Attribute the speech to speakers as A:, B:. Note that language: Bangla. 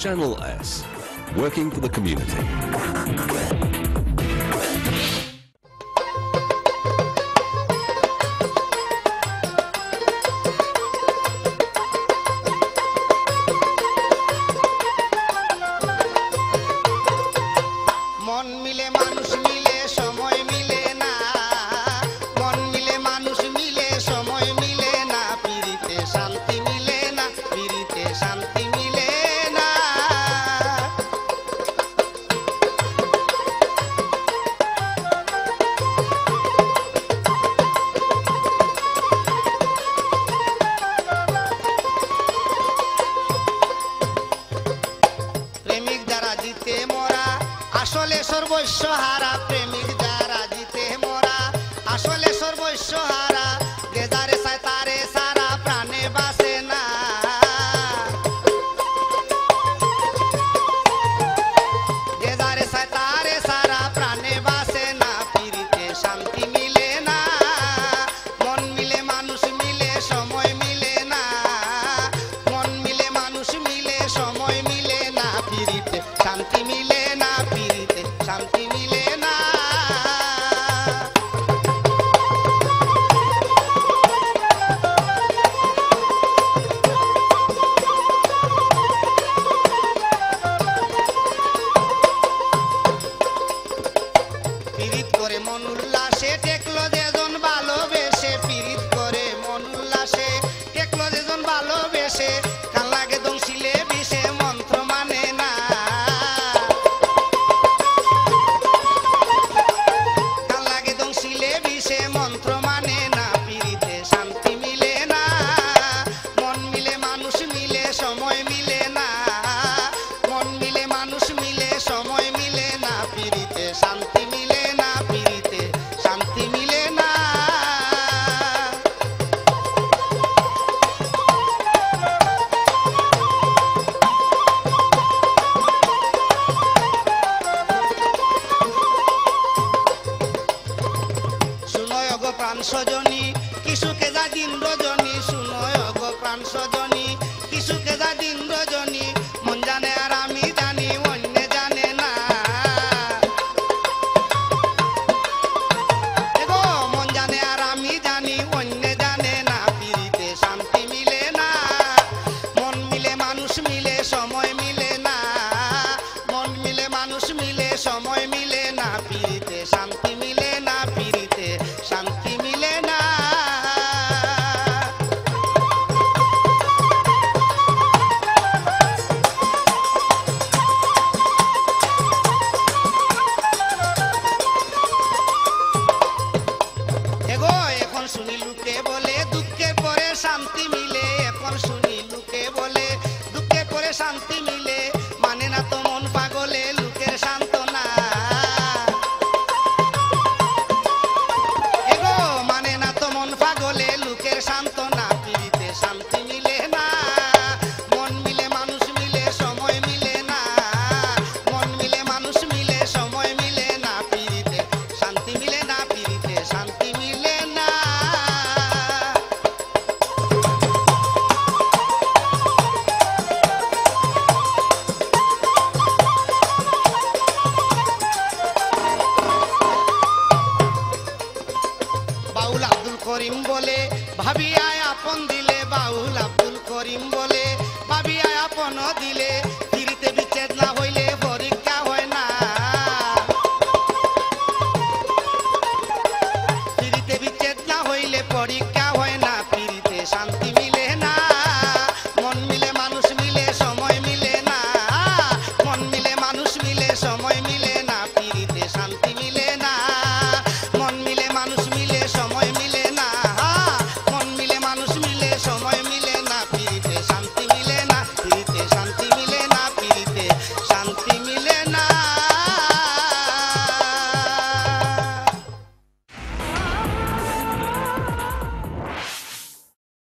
A: Channel S, working for the community.
B: সর্বস্বহারা প্রেমিক যারা জিতে মোরা আসলে সর্বস্বহারা যে যারে চায় তারে সারা প্রাণে বাসে না যে যারে চায় তারে সারা প্রাণে বাসে না পিরিতে শান্তি মিলে না মন মিলে মানুষ মিলে সময় মিলে না মন মিলে মানুষ মিলে সময় মিলে না পিরিতে শান্তি মিলে না পিরিতে শান্তি মিলে না পিরিত করে মন উল্লাসে টেকলো যেজন ভালোবেসে পিরিত করে মন উল্লাসে টেকলো যেজন ভালোবেসে কাল লাগে দংশিলে বিষে মন্ত্র মানে না মন্ত্র মানে না পিরিতে শান্তি মিলে না মন মিলে মানুষ মিলে সময় মিলে না মন মিলে মানুষ মিলে সময় মিলে না পিরিতে শান্তি মিলে না পিরিতে শান্তি মিলে না প্রাণ সজনী কিছুকে যা দিন রজনী শুনয় গো প্রাণ সজনী কিছুকে যা দিন রজনী মন জানে আর আমি জানি অন্য জানে না গো মন জানে আর আমি জানি অন্য জানে না পিরিতে শান্তি মিলে না মন মিলে মানুষ মিলে সময় মিলে না মন মিলে মানুষ মিলে সময় মিলে না পিরিতে শান্তি মিলে না পিরিতে শান্তি মিলে না এগো এখন শুনি লোকে বলে দুঃখের পরে শান্তি মিলে এখন শুনি লোকে বলে দুঃখের পরে শান্তি মিলে মানে না তো মন পাগলে লোকের সান্ত্বনা পাগলে লোকের সান্ত্বনা পিরিতে শান্তি মিলে না মন মিলে মানুষ মিলে সময় মিলে না মন মিলে মানুষ মিলে সময় মিলে না পিরিতে শান্তি মিলে না পিরিতে শান্তি মিলে না বাউল আব্দুল করিম বলে ভাবি আয় আপন দিলে বাউল আব্দুল করিম বলে ভাবি আয় আপন দিলে